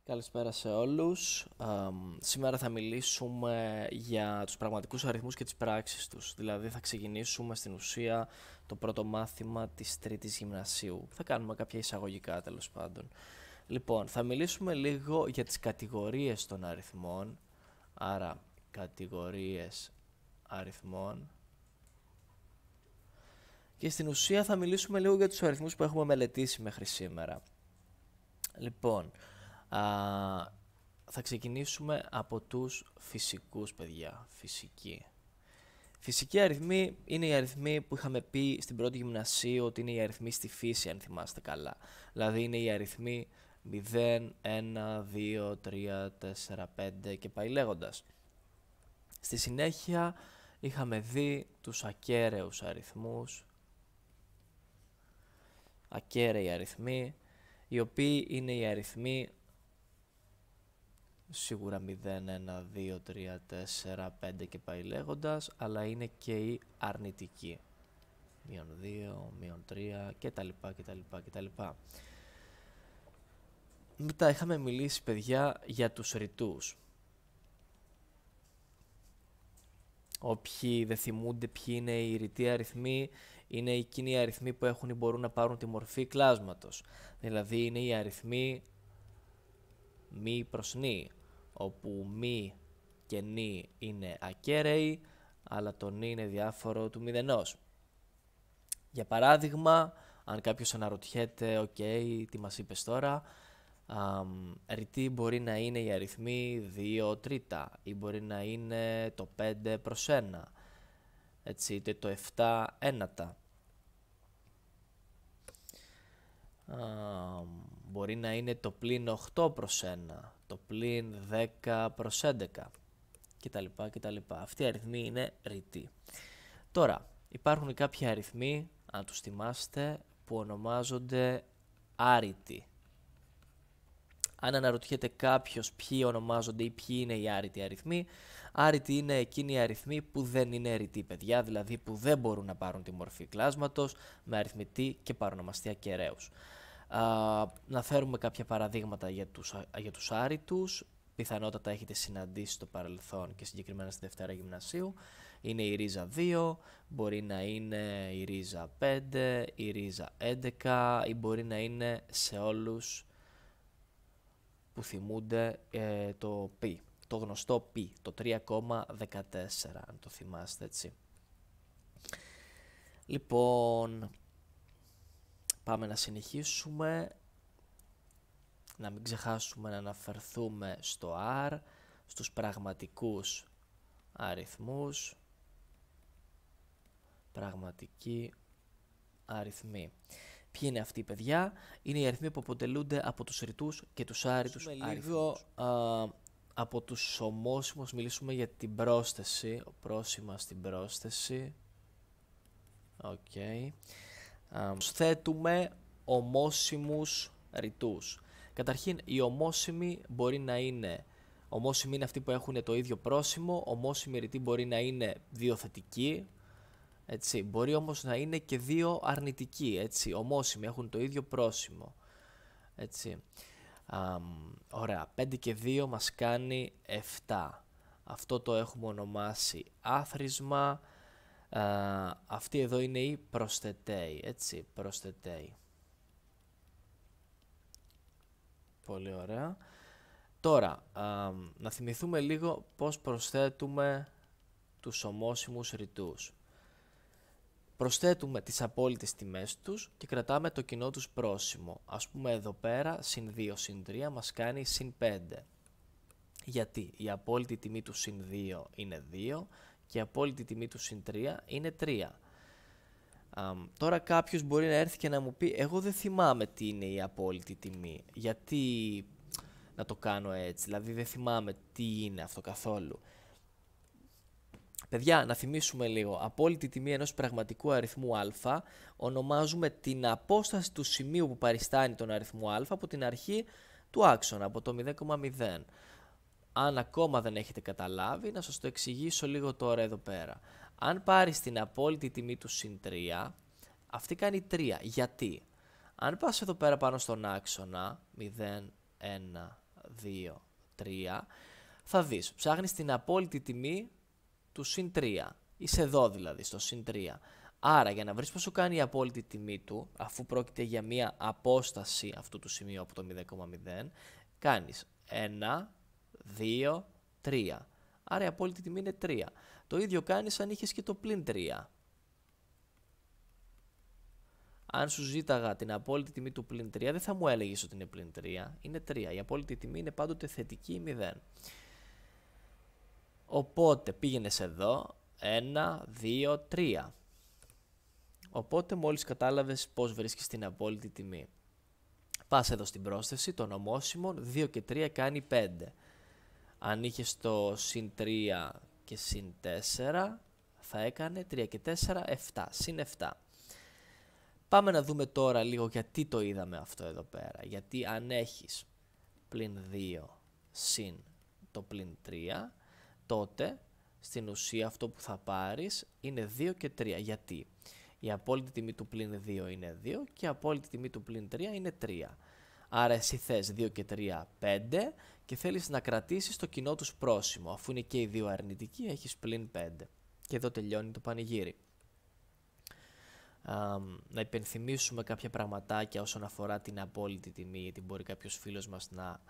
Καλησπέρα σε όλους. Σήμερα θα μιλήσουμε για τους πραγματικούς αριθμούς και τις πράξεις τους. Δηλαδή θα ξεκινήσουμε στην ουσία το πρώτο μάθημα της τρίτης γυμνασίου. Θα κάνουμε κάποια εισαγωγικά τέλος πάντων. Λοιπόν, θα μιλήσουμε λίγο για τις κατηγορίες των αριθμών. Άρα, κατηγορίες αριθμών. Και στην ουσία θα μιλήσουμε λίγο για τους αριθμούς που έχουμε μελετήσει μέχρι σήμερα. Λοιπόν, θα ξεκινήσουμε από τους φυσικούς, παιδιά. Φυσικοί αριθμοί είναι οι αριθμοί που είχαμε πει στην πρώτη γυμνασίου ότι είναι οι αριθμοί στη φύση, αν θυμάστε καλά. Δηλαδή είναι οι αριθμοί 0, 1, 2, 3, 4, 5 και πάει λέγοντας. Στη συνέχεια είχαμε δει τους ακέραιους αριθμούς, ακέραιοι αριθμοί, οι οποίοι είναι οι αριθμοί σίγουρα 0, 1, 2, 3, 4, 5 και πάει λέγοντας, αλλά είναι και οι αρνητικοί. Μείον 2, μείον 3 κτλ. Μετά είχαμε μιλήσει, παιδιά, για τους ρητούς. Όποιοι δεν θυμούνται ποιοι είναι οι ρητοί αριθμοί, είναι εκείνοι οι αριθμοί που έχουν ή μπορούν να πάρουν τη μορφή κλάσματος. Δηλαδή είναι οι αριθμοί μη προς νη, όπου μη και νη είναι ακέραιοι, αλλά το νη είναι διάφορο του μηδενός. Για παράδειγμα, αν κάποιος αναρωτιέται, τι μας είπες τώρα, ρητοί μπορεί να είναι οι αριθμοί 2 τρίτα ή μπορεί να είναι το 5 προς 1, έτσι, είτε το 7 ένατα. Μπορεί να είναι το πλην 8 προς 1, το πλην 10 προς 11 κτλ. Αυτοί οι αριθμοί είναι ρητοί. Τώρα, υπάρχουν κάποιοι αριθμοί, αν τους θυμάστε, που ονομάζονται άρρητοι. Αν αναρωτιέται κάποιος ποιοι ονομάζονται ή ποιοι είναι οι άρρητοι αριθμοί, άρρητοι είναι εκείνοι οι αριθμοί που δεν είναι ρητοί, παιδιά, δηλαδή που δεν μπορούν να πάρουν τη μορφή κλάσματος με αριθμητή και παρονομαστή ακεραίους. Να φέρουμε κάποια παραδείγματα για τους άρρητους. Πιθανότατα έχετε συναντήσει στο παρελθόν και συγκεκριμένα στη Δευτέρα Γυμνασίου. Είναι η ρίζα 2, μπορεί να είναι η ρίζα 5, η ρίζα 11 ή μπορεί να είναι σε όλους που θυμούνται το π, το γνωστό π, το 3,14, αν το θυμάστε, έτσι. Λοιπόν, πάμε να συνεχίσουμε, να μην ξεχάσουμε να αναφερθούμε στο R, στους πραγματικούς αριθμούς, πραγματικοί αριθμοί. Ποιοι είναι αυτοί, παιδιά? Είναι οι αριθμοί που αποτελούνται από τους ρητούς και τους άρρητους αριθμούς. Από τους ομόσημους μιλήσουμε για την πρόσθεση, πρόσημα στην πρόσθεση. Θέτουμε ομόσημους ρητούς. Καταρχήν, οι ομόσημοι μπορεί να είναι, ομόσημοι είναι αυτοί που έχουν το ίδιο πρόσημο, ομόσημοι ρητοί μπορεί να είναι δύο θετικοί, έτσι. Μπορεί όμως να είναι και δύο αρνητικοί, έτσι. Ομόσημοι έχουν το ίδιο πρόσημο, έτσι. Ωραία, 5 και 2 μας κάνει 7. Αυτό το έχουμε ονομάσει άθροισμα. Αυτή εδώ είναι η προσθετέοι, έτσι, προσθετέοι. Πολύ ωραία. Τώρα, να θυμηθούμε λίγο πώς προσθέτουμε τους ομόσημους ρητούς. Προσθέτουμε τις απόλυτες τιμές τους και κρατάμε το κοινό τους πρόσημο. Ας πούμε εδώ πέρα, συν 2 συν 3 μας κάνει συν 5. Γιατί η απόλυτη τιμή του συν 2 είναι 2 και η απόλυτη τιμή του συν 3 είναι 3. Τώρα κάποιος μπορεί να έρθει και να μου πει, εγώ δεν θυμάμαι τι είναι η απόλυτη τιμή. Γιατί να το κάνω έτσι, δηλαδή δεν θυμάμαι τι είναι αυτό καθόλου. Παιδιά, να θυμίσουμε λίγο, απόλυτη τιμή ενός πραγματικού αριθμού α ονομάζουμε την απόσταση του σημείου που παριστάνει τον αριθμό α από την αρχή του άξονα, από το 0,0. Αν ακόμα δεν έχετε καταλάβει, να σας το εξηγήσω λίγο τώρα εδώ πέρα. Αν πάρεις την απόλυτη τιμή του συν 3, αυτή κάνει 3. Γιατί? Αν πας εδώ πέρα πάνω στον άξονα, 0, 1, 2, 3, θα δεις, ψάχνεις την απόλυτη τιμή του συν 3. Είσαι εδώ δηλαδή, στο συν 3. Άρα για να βρεις πόσο κάνει η απόλυτη τιμή του, αφού πρόκειται για μια απόσταση αυτού του σημείου από το 0,0, κάνεις 1, 2, 3. Άρα η απόλυτη τιμή είναι 3. Το ίδιο κάνεις αν είχες και το πλην 3. Αν σου ζήταγα την απόλυτη τιμή του πλην 3, δεν θα μου έλεγες ότι είναι πλην 3, είναι 3. Η απόλυτη τιμή είναι πάντοτε θετική 0. Οπότε πήγαινες εδώ, 1, 2, 3. Οπότε μόλις κατάλαβες πώς βρίσκεις την απόλυτη τιμή. Πας εδώ στην πρόσθεση των ομόσημων, 2 και 3 κάνει 5. Αν είχες το συν 3 και συν 4, θα έκανε 3 και 4, 7, συν 7. Πάμε να δούμε τώρα λίγο γιατί το είδαμε αυτό εδώ πέρα. Γιατί αν έχεις πλην 2 συν το πλην 3, τότε στην ουσία αυτό που θα πάρεις είναι 2 και 3. Γιατί η απόλυτη τιμή του πλην 2 είναι 2 και η απόλυτη τιμή του πλην 3 είναι 3. Άρα εσύ θες 2 και 3, 5 και θέλεις να κρατήσεις το κοινό τους πρόσημο. Αφού είναι και οι δύο αρνητικοί, έχεις πλην 5. Και εδώ τελειώνει το πανηγύρι. Να υπενθυμίσουμε κάποια πραγματάκια όσον αφορά την απόλυτη τιμή, γιατί μπορεί κάποιος φίλος μας να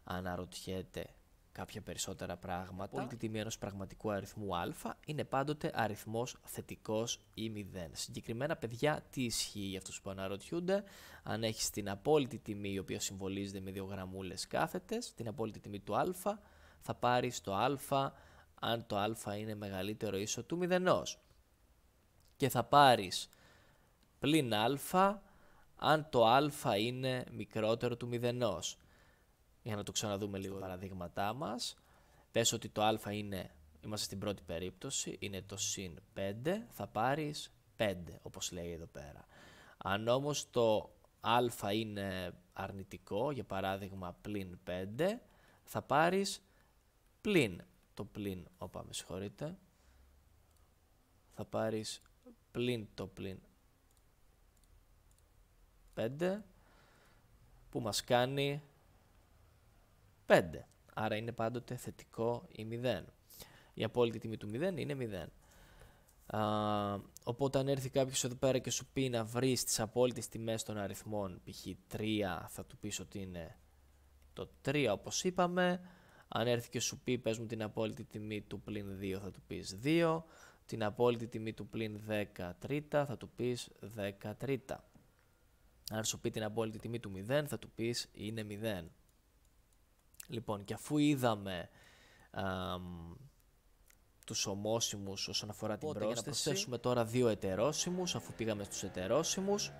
αναρωτιέται κάποια περισσότερα πράγματα. Η απόλυτη τιμή ενός πραγματικού αριθμού α είναι πάντοτε αριθμός θετικός ή 0. Συγκεκριμένα, παιδιά, τι ισχύει για αυτούς που αναρωτιούνται? Αν έχεις την απόλυτη τιμή, η οποία συμβολίζεται με 2 γραμμούλες κάθετες, την απόλυτη τιμή του α, θα πάρεις το α αν το α είναι μεγαλύτερο ή ίσο του 0. Και θα πάρεις πλην α αν το α είναι μικρότερο του 0. Για να το ξαναδούμε λίγο τα παραδείγματά μας. Πες ότι το α είναι, είμαστε στην πρώτη περίπτωση, είναι το συν 5, θα πάρεις 5, όπως λέει εδώ πέρα. Αν όμως το α είναι αρνητικό, για παράδειγμα πλην 5, θα πάρεις πλην, το πλην, με συγχωρείτε, θα πάρεις πλην το πλην 5, που μας κάνει 5. Άρα είναι πάντοτε θετικό ή 0. Η απόλυτη τιμή του 0 είναι 0. Οπότε αν έρθει κάποιος εδώ πέρα και σου πει να βρεις τις απόλυτες τιμές των αριθμών, π.χ. 3, θα του πεις ότι είναι το 3 όπως είπαμε. Αν έρθει και σου πει πες μου την απόλυτη τιμή του πλην 2, θα του πεις 2. Την απόλυτη τιμή του πλην 10 τρίτα, θα του πεις 10 τρίτα. Αν σου πει την απόλυτη τιμή του 0, θα του πεις είναι 0. Λοιπόν, και αφού είδαμε τους ομόσημους όσον αφορά την πρόσθεση, για να προσθέσουμε τώρα 2 ετερόσημους, αφού πήγαμε στους ετερόσημους,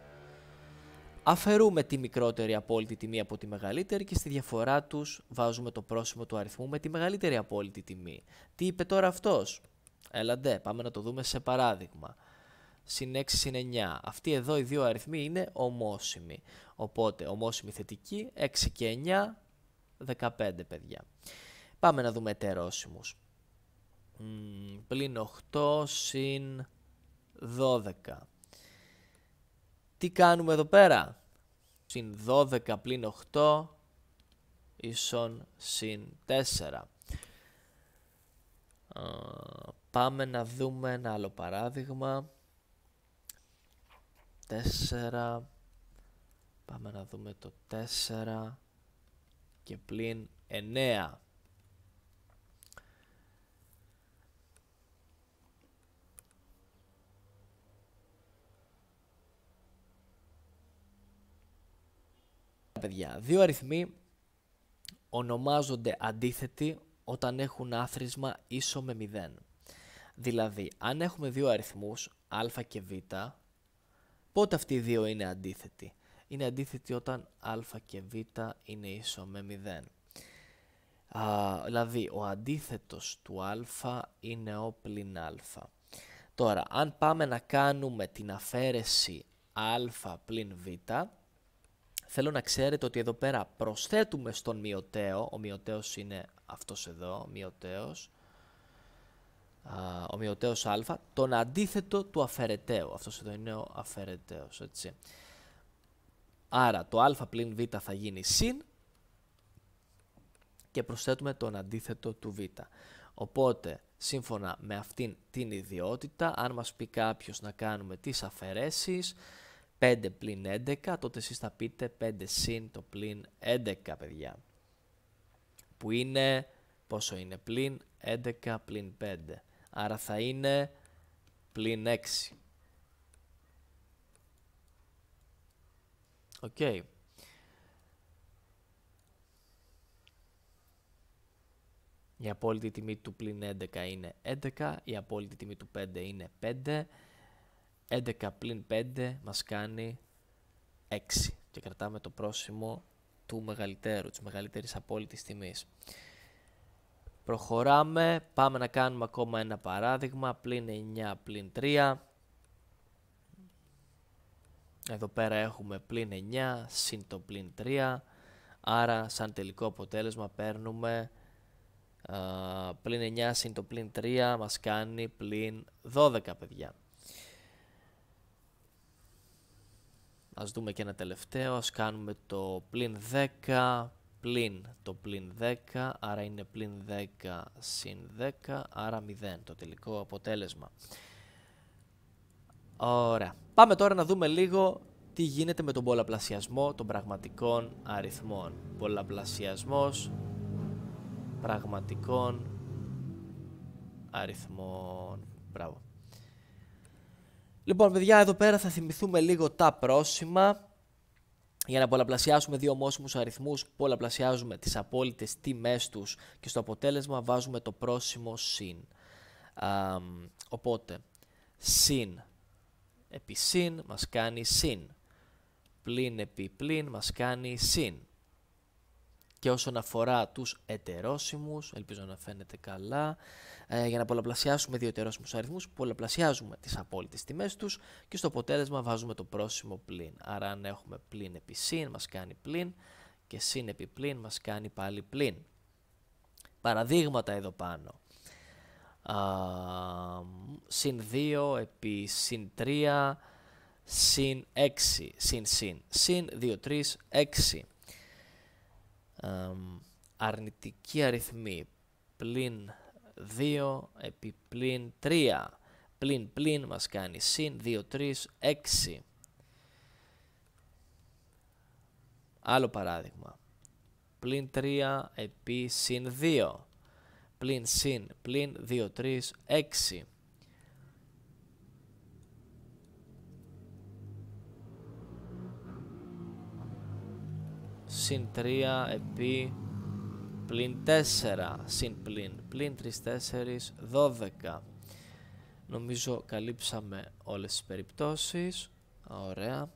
αφαιρούμε τη μικρότερη απόλυτη τιμή από τη μεγαλύτερη και στη διαφορά τους βάζουμε το πρόσημο του αριθμού με τη μεγαλύτερη απόλυτη τιμή. Τι είπε τώρα αυτός? Έλαντε, πάμε να το δούμε σε παράδειγμα. Συν 6 συν 9. Αυτοί εδώ οι δύο αριθμοί είναι ομόσημοι. Οπότε, ομόσημοι θετικοί, 6 και 9, 15 παιδιά. Πάμε να δούμε ετερόσημους. Πλην 8 συν 12. Τι κάνουμε εδώ πέρα? Συν 12 πλην 8 ίσον συν 4. Πάμε να δούμε ένα άλλο παράδειγμα. 4. Πάμε να δούμε το 4 και πλην 9. Παιδιά, δύο αριθμοί ονομάζονται αντίθετοι όταν έχουν άθροισμα ίσο με 0. Δηλαδή, αν έχουμε δύο αριθμούς α και β, πότε αυτοί οι δύο είναι αντίθετοι? Είναι αντίθετοι όταν α και β είναι ίσο με 0. Δηλαδή, ο αντίθετος του α είναι ο πλην α. Τώρα, αν πάμε να κάνουμε την αφαίρεση α πλην β, θέλω να ξέρετε ότι εδώ πέρα προσθέτουμε στον μειωταίο, ο μειωταίος είναι αυτός εδώ, ο μειωταίος α, τον αντίθετο του αφαιρεταίου. Αυτός εδώ είναι ο αφαιρεταίος, έτσι. Άρα το α πλην β θα γίνει συν και προσθέτουμε τον αντίθετο του β. Οπότε, σύμφωνα με αυτήν την ιδιότητα, αν μας πει κάποιος να κάνουμε τις αφαιρέσεις, 5 πλην 11, τότε εσείς θα πείτε 5 συν το πλην 11, παιδιά. Που είναι, πόσο είναι, πλην 11 πλην 5. Άρα θα είναι πλην 6. Οκ. Η απόλυτη τιμή του πλην 11 είναι 11, η απόλυτη τιμή του 5 είναι 5. 11 πλην 5 μας κάνει 6 και κρατάμε το πρόσημο του μεγαλύτερου, της μεγαλύτερης απόλυτης τιμής. Προχωράμε, πάμε να κάνουμε ακόμα ένα παράδειγμα, πλην 9 πλην 3. Εδώ πέρα έχουμε πλην 9 συν το πλην 3, άρα σαν τελικό αποτέλεσμα παίρνουμε πλην 9 συν το πλην 3 μας κάνει πλην 12, παιδιά. Ας δούμε και ένα τελευταίο, ας κάνουμε το πλην 10 πλην το πλην 10, άρα είναι πλην 10 συν 10, άρα 0 το τελικό αποτέλεσμα. Ωραία. Πάμε τώρα να δούμε λίγο τι γίνεται με τον πολλαπλασιασμό των πραγματικών αριθμών. Πολλαπλασιασμός πραγματικών αριθμών. Μπράβο. Λοιπόν, παιδιά, εδώ πέρα θα θυμηθούμε λίγο τα πρόσημα. Για να πολλαπλασιάσουμε δύο ομόσιμους αριθμούς, πολλαπλασιάζουμε τις απόλυτες τιμές τους και στο αποτέλεσμα βάζουμε το πρόσημο συν. Οπότε, συν επί συν μας κάνει συν. Πλην επί πλην μας κάνει συν. Και όσον αφορά τους ετερόσιμους, ελπίζω να φαίνεται καλά, για να πολλαπλασιάσουμε δύο ετερόσιμους αριθμούς, πολλαπλασιάζουμε τις απόλυτες τιμές τους και στο αποτέλεσμα βάζουμε το πρόσημο πλην. Άρα αν έχουμε πλην επί συν μας κάνει πλην και συν επί πλην μας κάνει πάλι πλην. Παραδείγματα εδώ πάνω. Συν 2 επί συν 3, συν 6, συν 2, 3, 6. Αρνητική αριθμή πλην 2 επί πλην 3. Πλην πλην μας κάνει συν 2, 3, 6. Άλλο παράδειγμα. Πλην 3 επί συν 2. Πλην συν πλην 2, 3, 6. Συν 3 επί πλην 4, συν πλην 3, 4, 12. Νομίζω καλύψαμε όλες τις περιπτώσεις. Ωραία.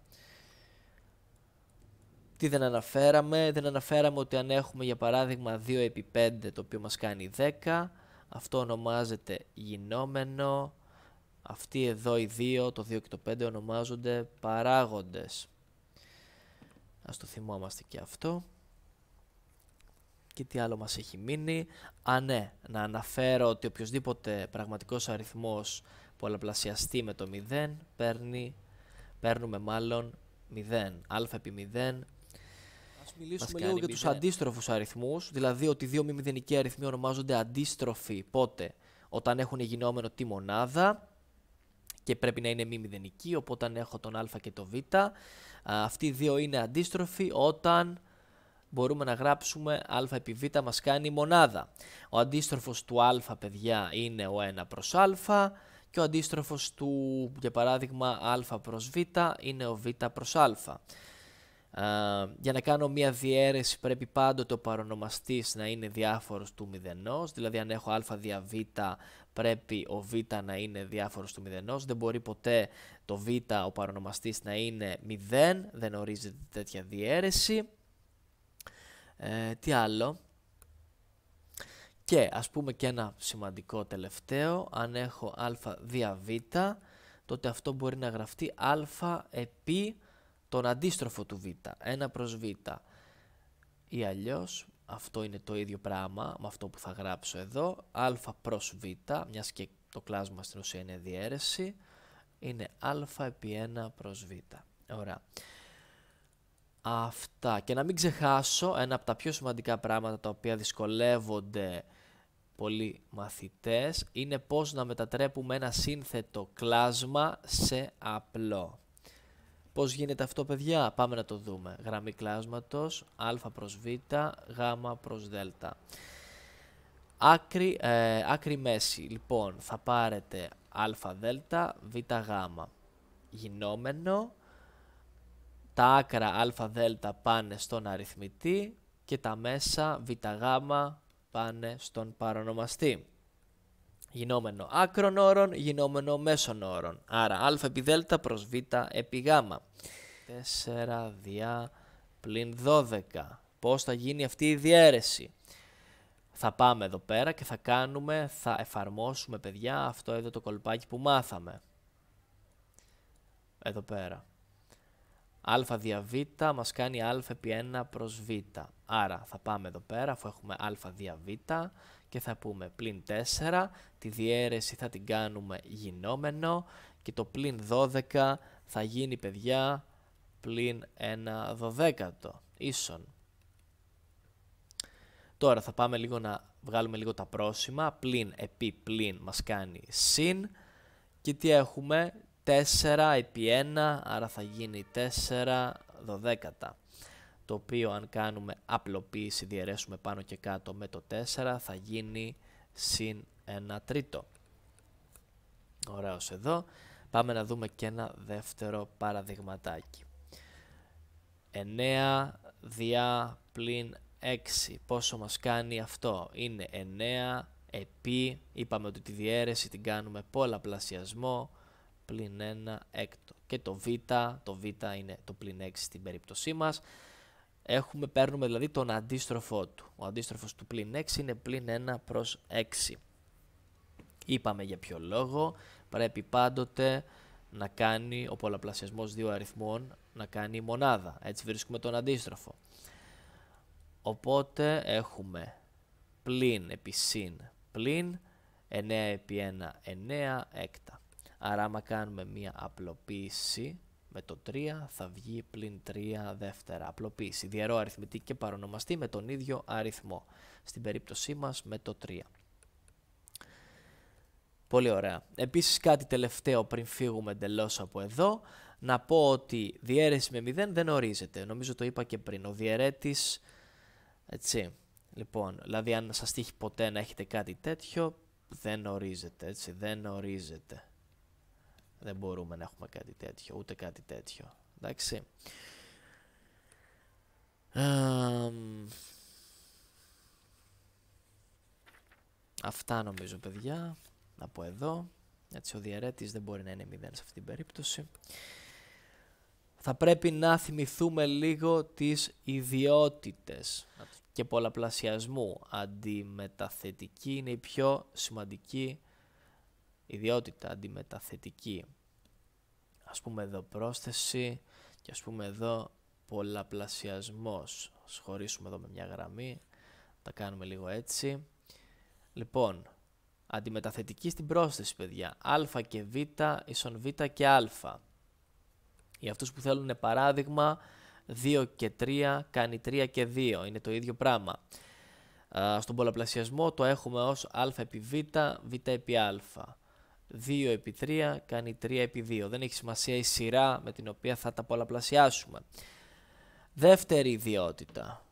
Τι δεν αναφέραμε? Δεν αναφέραμε ότι αν έχουμε για παράδειγμα 2 επί 5 το οποίο μας κάνει 10, αυτό ονομάζεται γινόμενο. Αυτοί εδώ οι δύο, το 2 και το 5 ονομάζονται παράγοντες. Ας το θυμόμαστε και αυτό. Και τι άλλο μας έχει μείνει? Ναι, να αναφέρω ότι οποιοσδήποτε πραγματικός αριθμός πολλαπλασιαστεί με το 0, παίρνουμε μάλλον 0. Α επί 0. Ας μιλήσουμε λίγο για τους αντίστροφους αριθμούς, δηλαδή ότι δύο μη μηδενικοί αριθμοί ονομάζονται αντίστροφοι. Πότε? Όταν έχουν γινόμενο τη μονάδα και πρέπει να είναι μη μηδενικοί, οπότε αν έχω τον α και το β, αυτοί οι δύο είναι αντίστροφοι όταν μπορούμε να γράψουμε α επί β μας κάνει μονάδα. Ο αντίστροφος του α, παιδιά, είναι ο 1 προς α και ο αντίστροφος του, για παράδειγμα, α προς β είναι ο β προς α. Για να κάνω μία διαίρεση πρέπει πάντοτε ο παρονομαστής να είναι διάφορος του μηδενός, δηλαδή αν έχω α δια β πρέπει ο β να είναι διάφορος του μηδενός, δεν μπορεί ποτέ το β ο παρονομαστής να είναι 0, δεν ορίζεται τέτοια διαίρεση. Τι άλλο? Και ας πούμε και ένα σημαντικό τελευταίο, αν έχω α δια β, τότε αυτό μπορεί να γραφτεί α επί τον αντίστροφο του β, 1 προς β. Ή αλλιώς, αυτό είναι το ίδιο πράγμα με αυτό που θα γράψω εδώ, α προς β, μιας και το κλάσμα στην ουσία είναι διαίρεση, είναι α επί 1 προς β. Ωραία. Αυτά. Και να μην ξεχάσω ένα από τα πιο σημαντικά πράγματα τα οποία δυσκολεύονται πολλοί μαθητές είναι πώς να μετατρέπουμε ένα σύνθετο κλάσμα σε απλό. Πώς γίνεται αυτό, παιδιά? Πάμε να το δούμε. Γραμμή κλάσματος, α προς β, γ προς δ. Άκρη μέση. Λοιπόν, θα πάρετε α δ, β γ. Γινόμενο. Τα άκρα α δ πάνε στον αριθμητή και τα μέσα β γ πάνε στον παρονομαστή. Γινόμενο άκρων όρων, γινόμενο μέσων όρων. Άρα α επί δ προς β επί γ. 4 διά πλην 12. Πώς θα γίνει αυτή η διαίρεση? Θα πάμε εδώ πέρα και θα εφαρμόσουμε, παιδιά, αυτό εδώ το κολπάκι που μάθαμε. Εδώ πέρα. Α δια β μας κάνει α επί 1 προς β. Άρα θα πάμε εδώ πέρα αφού έχουμε α δια β και θα πούμε πλην 4. Τη διαίρεση θα την κάνουμε γινόμενο και το πλην 12 θα γίνει, παιδιά, πλην 1 δωδέκατο. Ίσον. Τώρα θα πάμε λίγο να βγάλουμε λίγο τα πρόσημα. Πλην επί πλην μας κάνει συν. Και τι έχουμε? 4 επί 1, άρα θα γίνει 4 δωδέκατα. Το οποίο αν κάνουμε απλοποίηση, διαιρέσουμε πάνω και κάτω με το 4, θα γίνει συν 1 τρίτο. Ωραίος εδώ. Πάμε να δούμε και ένα δεύτερο παραδειγματάκι. 9 διά πλην 6. Πόσο μας κάνει αυτό? Είναι 9 επί, είπαμε ότι τη διαίρεση την κάνουμε πολλαπλασιασμό, πλην 1 έκτο. Και το β είναι το πλην 6 στην περίπτωσή μας. Παίρνουμε δηλαδή τον αντίστροφό του. Ο αντίστροφος του πλην 6 είναι πλην 1 προς 6. Είπαμε για ποιο λόγο. Πρέπει πάντοτε να κάνει ο πολλαπλασιασμός δύο αριθμών να κάνει μονάδα. Έτσι βρίσκουμε τον αντίστροφο. Οπότε έχουμε πλην επί συν πλην 9 επί 1 9 έκτα. Άρα άμα κάνουμε μία απλοποίηση με το 3 θα βγει πλην 3 δεύτερα. Απλοποίηση. Διαιρώ αριθμητική και παρονομαστή με τον ίδιο αριθμό. Στην περίπτωσή μας με το 3. Πολύ ωραία. Επίσης κάτι τελευταίο πριν φύγουμε εντελώς από εδώ. Να πω ότι διαίρεση με 0 δεν ορίζεται. Νομίζω το είπα και πριν. Ο διαιρέτης, έτσι. Λοιπόν, δηλαδή αν σας τύχει ποτέ να έχετε κάτι τέτοιο, δεν ορίζεται, έτσι. Δεν ορίζεται. Δεν μπορούμε να έχουμε κάτι τέτοιο, ούτε κάτι τέτοιο. Εντάξει. Αυτά νομίζω, παιδιά. Από εδώ. Έτσι, ο διαιρέτης δεν μπορεί να είναι 0 σε αυτή την περίπτωση. Θα πρέπει να θυμηθούμε λίγο τις ιδιότητες και πολλαπλασιασμού. Αντιμεταθετική είναι η πιο σημαντική ιδιότητα, αντιμεταθετική. Ας πούμε εδώ πρόσθεση και ας πούμε εδώ πολλαπλασιασμός. Ας χωρίσουμε εδώ με μια γραμμή, τα κάνουμε λίγο έτσι. Λοιπόν, αντιμεταθετική στην πρόσθεση, παιδιά. Α και β ίσον β και α. Για αυτούς που θέλουν παράδειγμα, 2 και 3 κάνει 3 και 2. Είναι το ίδιο πράγμα. Στον πολλαπλασιασμό το έχουμε ως α επί β, β επί α. 2 επί 3 κάνει 3 επί 2. Δεν έχει σημασία η σειρά με την οποία θα τα πολλαπλασιάσουμε. Δεύτερη ιδιότητα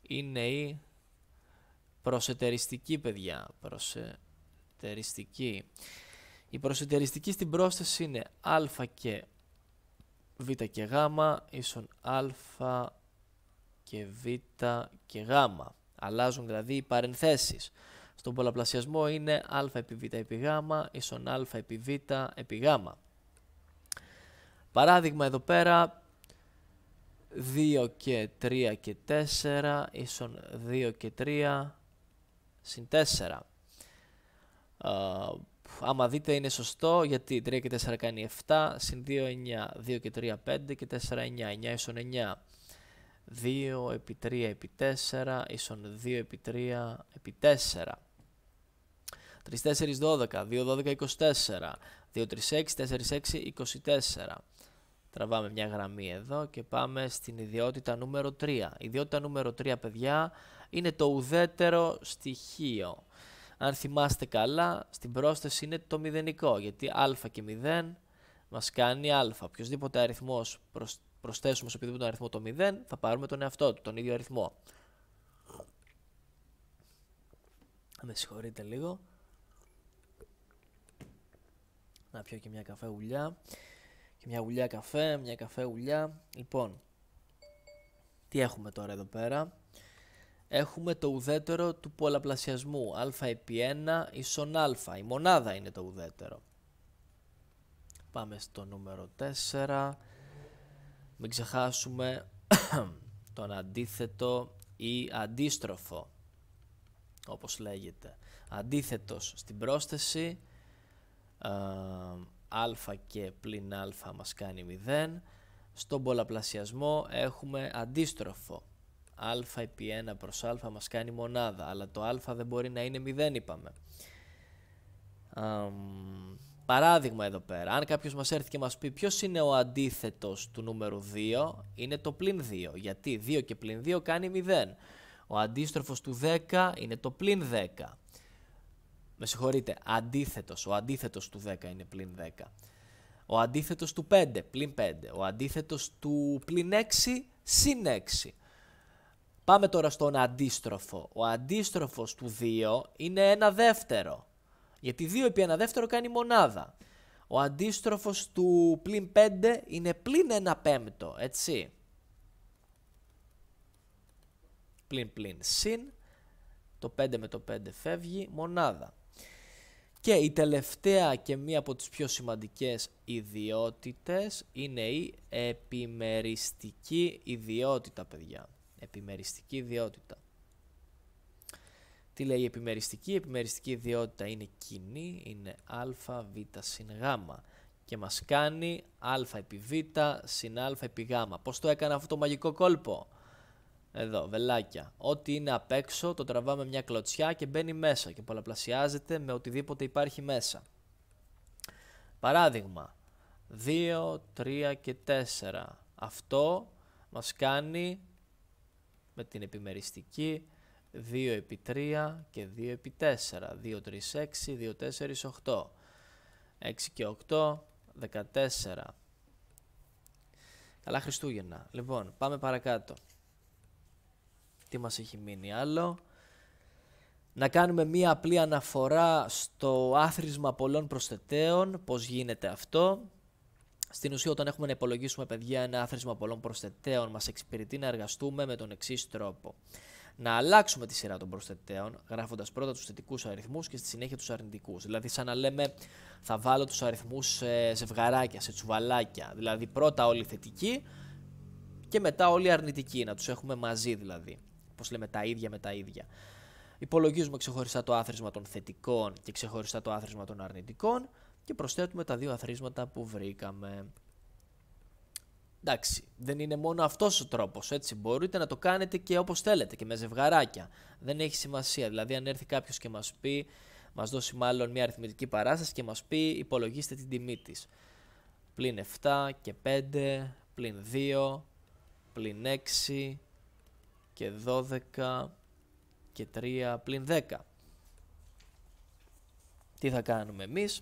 είναι η προσετεριστική, παιδιά. Προσετεριστική. Η προσετεριστική στην πρόσθεση είναι α και β και γ ίσον α και β και γ. Αλλάζουν δηλαδή οι παρενθέσεις. Στον πολλαπλασιασμό είναι α επί β επί γ ίσον α επί β επί γ. Παράδειγμα εδώ πέρα, 2 και 3 και 4 ίσον 2 και 3 συν 4. Άμα δείτε είναι σωστό, γιατί 3 και 4 κάνει 7, συν 2 9, 2 και 3 5 και 4 9, 9 ίσον 9. 2 επί 3 επί 4 ίσον 2 επί 3 επί 4. 3 4 12, 2 12 24, 2 3 6, 4 6 24. Τραβάμε μια γραμμή εδώ και πάμε στην ιδιότητα νούμερο 3. Η ιδιότητα νούμερο 3, παιδιά, είναι το ουδέτερο στοιχείο. Αν θυμάστε καλά, στην πρόσθεση είναι το μηδενικό, γιατί α και 0 μας κάνει α. Οποιοσδήποτε αριθμός προσθέσουμε σε οποιοδήποτε αριθμό το 0, θα πάρουμε τον εαυτό του, τον ίδιο αριθμό. Με συγχωρείτε λίγο. Να πιω και μια καφέ ουλιά. Και μια ουλιά καφέ, μια καφέ ουλιά. Λοιπόν, τι έχουμε τώρα εδώ πέρα? Έχουμε το ουδέτερο του πολλαπλασιασμού. Α επί 1 ίσον α. Η μονάδα είναι το ουδέτερο. Πάμε στο νούμερο 4. Μην ξεχάσουμε τον αντίθετο ή αντίστροφο, όπως λέγεται. Αντίθετος στην πρόσθεση, α και πλην α μας κάνει 0. Στον πολλαπλασιασμό έχουμε αντίστροφο. Α επί 1 προς α μας κάνει μονάδα, αλλά το α δεν μπορεί να είναι 0, είπαμε. Παράδειγμα εδώ πέρα, αν κάποιος μας έρθει και μας πει ποιος είναι ο αντίθετος του νούμερου 2, είναι το πλην 2, γιατί 2 και πλην 2 κάνει 0. Ο αντίστροφος του 10 είναι το πλην 10. Με συγχωρείτε, αντίθετος, ο αντίθετος του 10 είναι πλην 10. Ο αντίθετος του 5, πλην 5. Ο αντίθετος του πλην 6, συν 6. Πάμε τώρα στον αντίστροφο. Ο αντίστροφος του 2 είναι 1 δεύτερο. Γιατί 2 επί 1 δεύτερο κάνει μονάδα. Ο αντίστροφος του πλην 5 είναι πλην 1 πέμπτο, έτσι. Πλην συν. Το 5 με το 5 φεύγει, μονάδα. Και η τελευταία και μία από τις πιο σημαντικές ιδιότητες είναι η επιμεριστική ιδιότητα, παιδιά. Επιμεριστική ιδιότητα. Τι λέει η επιμεριστική? Η επιμεριστική ιδιότητα είναι κοινή, είναι α, β, συν γ και μας κάνει α επί β συν α επί γ. Πώς το έκανα αυτό το μαγικό κόλπο? Εδώ, βελάκια. Ό,τι είναι απ' έξω το τραβάμε μια κλωτσιά και μπαίνει μέσα και πολλαπλασιάζεται με οτιδήποτε υπάρχει μέσα. Παράδειγμα, 2, 3 και 4. Αυτό μας κάνει με την επιμεριστική 2 επί 3 και 2 επί 4. 2, 3, 6, 2, 4, 8. 6 και 8, 14. Καλά Χριστούγεννα. Λοιπόν, πάμε παρακάτω. Τι μας έχει μείνει άλλο? Να κάνουμε μία απλή αναφορά στο άθροισμα πολλών προσθετέων. Πώς γίνεται αυτό? Στην ουσία, όταν έχουμε να υπολογίσουμε, παιδιά, ένα άθροισμα πολλών προσθετέων, μας εξυπηρετεί να εργαστούμε με τον εξής τρόπο. Να αλλάξουμε τη σειρά των προσθετέων, γράφοντας πρώτα τους θετικούς αριθμούς και στη συνέχεια τους αρνητικούς. Δηλαδή, σαν να λέμε, θα βάλω τους αριθμούς σε ζευγαράκια, σε τσουβαλάκια. Δηλαδή, πρώτα όλοι θετικοί και μετά όλοι αρνητικοί, να τους έχουμε μαζί δηλαδή. Πώς λέμε, τα ίδια με τα ίδια. Υπολογίζουμε ξεχωριστά το άθροισμα των θετικών και ξεχωριστά το άθροισμα των αρνητικών και προσθέτουμε τα δύο αθροίσματα που βρήκαμε. Εντάξει, δεν είναι μόνο αυτός ο τρόπος, έτσι. Μπορείτε να το κάνετε και όπως θέλετε και με ζευγαράκια. Δεν έχει σημασία. Δηλαδή, αν έρθει κάποιος και μας πει, μας δώσει μάλλον μια αριθμητική παράσταση και μας πει υπολογίστε την τιμή της. Πλην 7 και 5, πλην 2, πλην 6 και 12 και 3, πλην 10. Τι θα κάνουμε εμείς?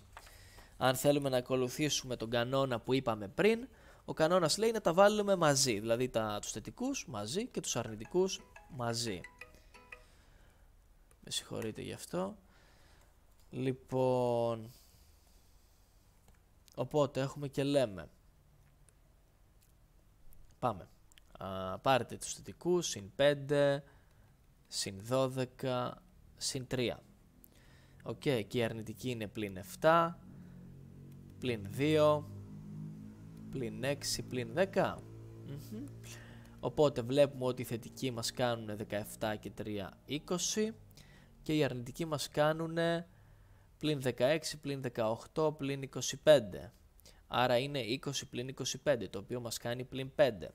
Αν θέλουμε να ακολουθήσουμε τον κανόνα που είπαμε πριν, ο κανόνας λέει να τα βάλουμε μαζί, δηλαδή τους θετικούς μαζί και τους αρνητικούς μαζί. Με συγχωρείτε γι' αυτό. Λοιπόν, οπότε έχουμε και λέμε. Πάμε. Πάρετε τους θετικούς, συν 5, συν 12, συν 3. Οκ, και η αρνητική είναι πλην 7, πλην 2, πλην 6, πλην 10. Οπότε βλέπουμε ότι οι θετικοί μας κάνουν 17 και 3, 20 και οι αρνητικοί μας κάνουν πλην 16, πλην 18, πλην 25. Άρα είναι 20 πλην 25, το οποίο μας κάνει πλην 5.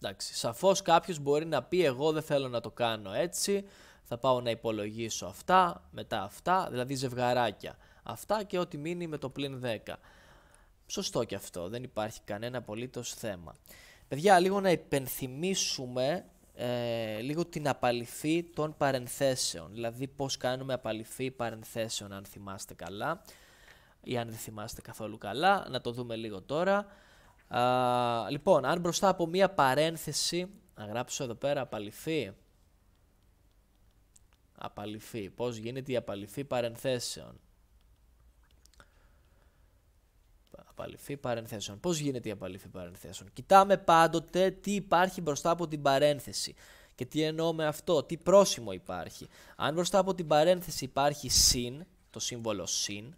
Εντάξει, σαφώς κάποιος μπορεί να πει εγώ δεν θέλω να το κάνω έτσι, θα πάω να υπολογίσω αυτά, μετά αυτά, δηλαδή ζευγαράκια. Αυτά και ό,τι μείνει με το πλην 10. Σωστό και αυτό, δεν υπάρχει κανένα απολύτως θέμα. Παιδιά, λίγο να υπενθυμίσουμε λίγο την απαλυφή των παρενθέσεων. Δηλαδή πώς κάνουμε απαλυφή παρενθέσεων, αν θυμάστε καλά ή αν δεν θυμάστε καθόλου καλά. Να το δούμε λίγο τώρα. Λοιπόν, αν μπροστά από μία παρένθεση, να γράψω εδώ πέρα απαλυφή. Απαλυφή. Πώς γίνεται η απαλυφή παρενθέσεων. Απαλυφή παρενθέσεων. Πώς γίνεται η απαλυφή παρενθέσεων. Κοιτάμε πάντοτε τι υπάρχει μπροστά από την παρένθεση. Και τι εννοώ με αυτό, τι πρόσημο υπάρχει. Αν μπροστά από την παρένθεση υπάρχει συν, το σύμβολο συν,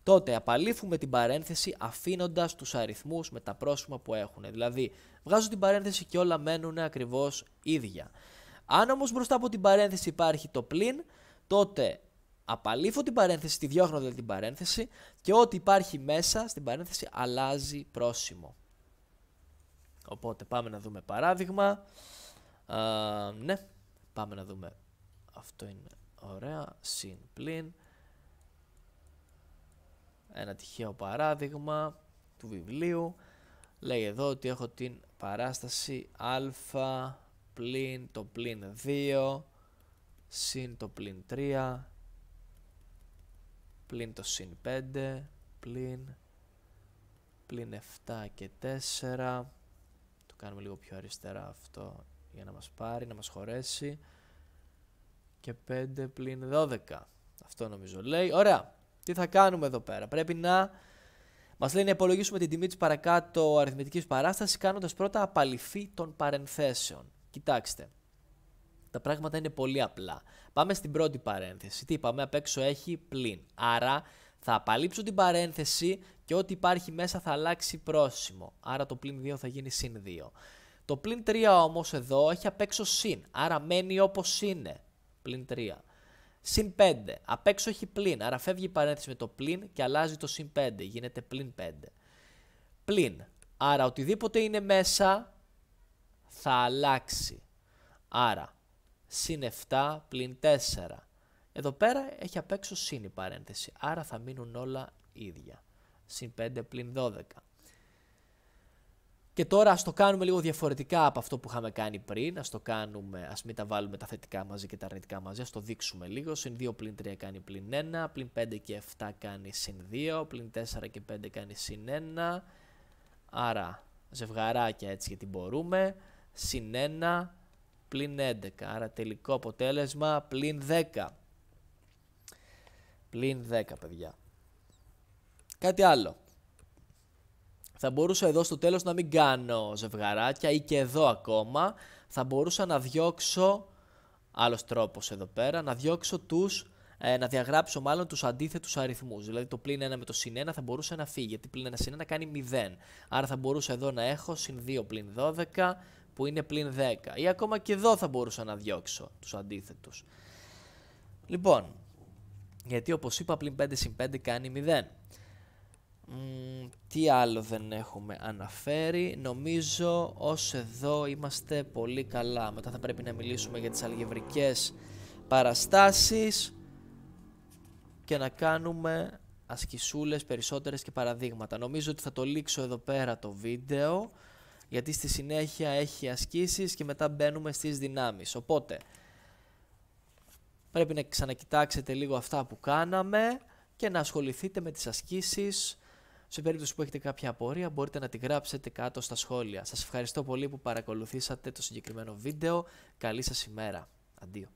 τότε απαλήφουμε την παρένθεση αφήνοντας τους αριθμούς με τα πρόσημα που έχουν. Δηλαδή, βγάζω την παρένθεση και όλα μένουν ακριβώς ίδια. Αν όμως μπροστά από την παρένθεση υπάρχει το πλην, τότε απαλήφω την παρένθεση, τη διώχνω δηλαδή την παρένθεση και ό,τι υπάρχει μέσα στην παρένθεση αλλάζει πρόσημο. Οπότε πάμε να δούμε παράδειγμα. Ναι, πάμε να δούμε. Αυτό είναι ωραία. Συν πλην. Ένα τυχαίο παράδειγμα του βιβλίου. Λέει εδώ ότι έχω την παράσταση α πλην το πλην 2 συν το πλην 3 πλην το συν 5 πλην 7 και 4. Το κάνουμε λίγο πιο αριστερά αυτό για να μας πάρει, να μας χωρέσει. Και 5 πλην 12. Αυτό νομίζω λέει. Ωραία. Τι θα κάνουμε εδώ πέρα. Πρέπει να μας λέει να υπολογίσουμε την τιμή της παρακάτω αριθμητικής παράστασης κάνοντας πρώτα απαλυφή των παρενθέσεων. Κοιτάξτε. Τα πράγματα είναι πολύ απλά. Πάμε στην πρώτη παρένθεση. Τι είπαμε, απ' έξω έχει πλην. Άρα θα απαλείψω την παρένθεση και ό,τι υπάρχει μέσα θα αλλάξει πρόσημο. Άρα το πλην 2 θα γίνει συν 2. Το πλην 3 όμως εδώ έχει απ' έξω συν. Άρα μένει όπως είναι. Πλην 3. Συν 5. Απ' έξω έχει πλην. Άρα φεύγει η παρένθεση με το πλην και αλλάζει το συν 5. Γίνεται πλην 5. Πλην. Άρα οτιδήποτε είναι μέσα θα αλλάξει. Άρα συν 7 πλην 4. Εδώ πέρα έχει απ' έξω συν η παρένθεση. Άρα θα μείνουν όλα ίδια. Συν 5 πλην 12. Και τώρα ας το κάνουμε λίγο διαφορετικά από αυτό που είχαμε κάνει πριν. Ας μην τα βάλουμε τα θετικά μαζί και τα αρνητικά μαζί. Ας το δείξουμε λίγο. Συν 2 πλην 3 κάνει πλην 1. Πλην 5 και 7 κάνει συν 2. Πλην 4 και 5 κάνει συν 1. Άρα ζευγαράκια έτσι γιατί μπορούμε. Συν 1 πλην 11. Άρα τελικό αποτέλεσμα πλην 10. Πλην 10 παιδιά. Κάτι άλλο. Θα μπορούσα εδώ στο τέλος να μην κάνω ζευγαράκια ή και εδώ ακόμα. Θα μπορούσα να διώξω, άλλος τρόπος εδώ πέρα, να διαγράψω μάλλον τους αντίθετους αριθμούς. Δηλαδή το πλην 1 με το συν 1 θα μπορούσε να φύγει, γιατί πλην 1 συν 1 κάνει 0. Άρα θα μπορούσα εδώ να έχω συν 2 πλην 12 που είναι πλην 10. Ή ακόμα και εδώ θα μπορούσα να διώξω τους αντίθετους. Λοιπόν, γιατί όπως είπα πλην 5 συν 5 κάνει 0. Τι άλλο δεν έχουμε αναφέρει. Νομίζω ως εδώ είμαστε πολύ καλά. Μετά θα πρέπει να μιλήσουμε για τις αλγεβρικές παραστάσεις και να κάνουμε ασκησούλες περισσότερες και παραδείγματα. Νομίζω ότι θα το λήξω εδώ πέρα το βίντεο, γιατί στη συνέχεια έχει ασκήσεις και μετά μπαίνουμε στις δυνάμεις. Οπότε πρέπει να ξανακοιτάξετε λίγο αυτά που κάναμε και να ασχοληθείτε με τις ασκήσεις. Σε περίπτωση που έχετε κάποια απορία μπορείτε να τη γράψετε κάτω στα σχόλια. Σας ευχαριστώ πολύ που παρακολουθήσατε το συγκεκριμένο βίντεο. Καλή σας ημέρα. Αντίο.